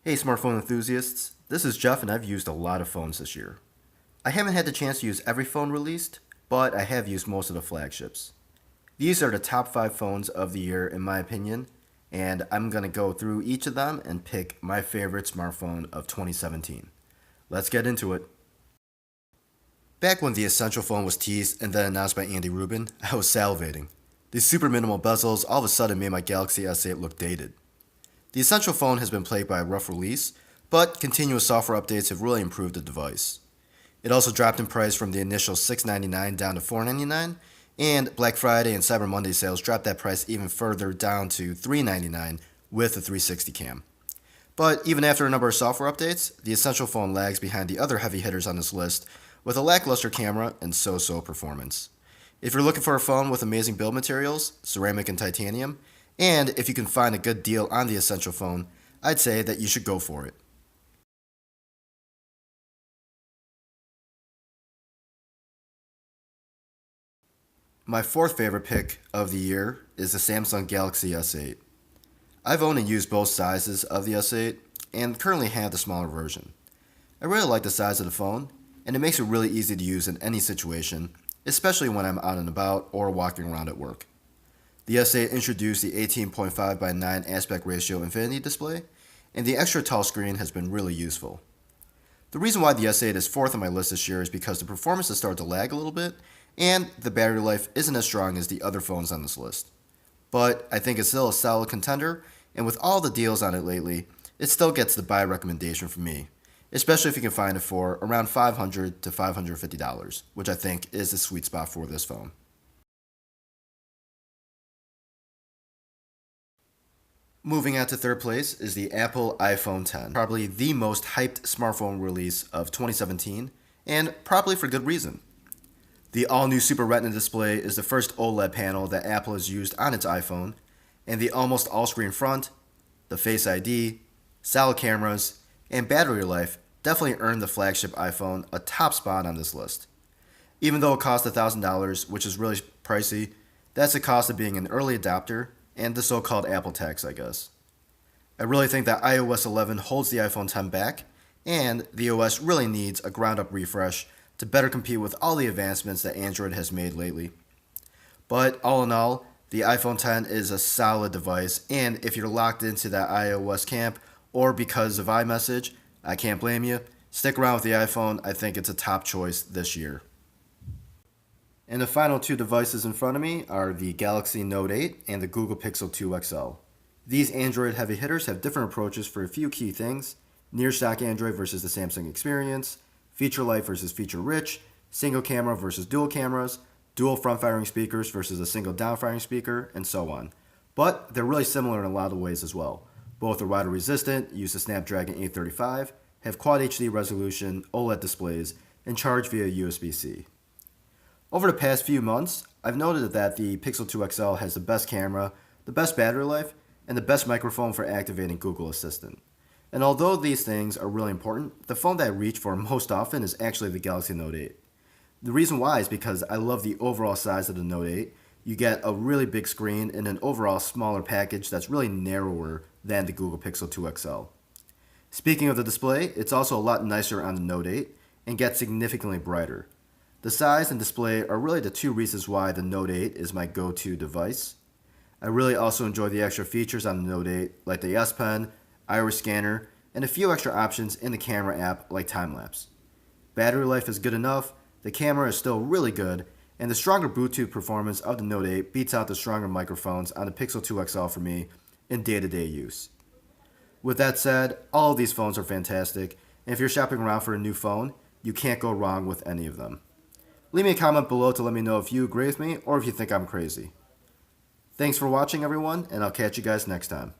Hey smartphone enthusiasts, this is Jeff and I've used a lot of phones this year. I haven't had the chance to use every phone released, but I have used most of the flagships. These are the top 5 phones of the year in my opinion, and I'm going to go through each of them and pick my favorite smartphone of 2017. Let's get into it. Back when the Essential phone was teased and then announced by Andy Rubin, I was salivating. These super minimal bezels all of a sudden made my Galaxy S8 look dated. The Essential phone has been plagued by a rough release, but continuous software updates have really improved the device. It also dropped in price from the initial $699 down to $499, and Black Friday and Cyber Monday sales dropped that price even further down to $399 with a 360 cam. But even after a number of software updates, the Essential phone lags behind the other heavy hitters on this list with a lackluster camera and so-so performance. If you're looking for a phone with amazing build materials, ceramic and titanium, and if you can find a good deal on the Essential phone, I'd say that you should go for it. My fourth favorite pick of the year is the Samsung Galaxy S8. I've owned and used both sizes of the S8 and currently have the smaller version. I really like the size of the phone, and it makes it really easy to use in any situation, especially when I'm out and about or walking around at work. The S8 introduced the 18.5 by 9 aspect ratio infinity display, and the extra tall screen has been really useful. The reason why the S8 is fourth on my list this year is because the performance has started to lag a little bit, and the battery life isn't as strong as the other phones on this list. But I think it's still a solid contender, and with all the deals on it lately, it still gets the buy recommendation from me, especially if you can find it for around $500 to $550, which I think is the sweet spot for this phone. Moving on to third place is the Apple iPhone X, probably the most hyped smartphone release of 2017, and probably for good reason. The all-new Super Retina display is the first OLED panel that Apple has used on its iPhone, and the almost all-screen front, the Face ID, solid cameras, and battery life definitely earned the flagship iPhone a top spot on this list. Even though it cost $1,000, which is really pricey, that's the cost of being an early adopter and the so-called Apple tax, I guess. I really think that iOS 11 holds the iPhone X back, and the OS really needs a ground-up refresh to better compete with all the advancements that Android has made lately. But all in all, the iPhone X is a solid device, and if you're locked into that iOS camp, or because of iMessage, I can't blame you. Stick around with the iPhone, I think it's a top choice this year. And the final two devices in front of me are the Galaxy Note 8 and the Google Pixel 2 XL. These Android heavy hitters have different approaches for a few key things: near stock Android versus the Samsung experience, feature light versus feature rich, single camera versus dual cameras, dual front firing speakers versus a single down firing speaker, and so on. But they're really similar in a lot of ways as well. Both are water resistant, use a Snapdragon 835, have Quad HD resolution, OLED displays, and charge via USB-C. Over the past few months, I've noted that the Pixel 2 XL has the best camera, the best battery life, and the best microphone for activating Google Assistant. And although these things are really important, the phone that I reach for most often is actually the Galaxy Note 8. The reason why is because I love the overall size of the Note 8. You get a really big screen and an overall smaller package that's really narrower than the Google Pixel 2 XL. Speaking of the display, it's also a lot nicer on the Note 8 and gets significantly brighter. The size and display are really the two reasons why the Note 8 is my go-to device. I really also enjoy the extra features on the Note 8, like the S Pen, iris scanner, and a few extra options in the camera app like time-lapse. Battery life is good enough, the camera is still really good, and the stronger Bluetooth performance of the Note 8 beats out the stronger microphones on the Pixel 2 XL for me in day-to-day use. With that said, all of these phones are fantastic, and if you're shopping around for a new phone, you can't go wrong with any of them. Leave me a comment below to let me know if you agree with me or if you think I'm crazy. Thanks for watching everyone, and I'll catch you guys next time.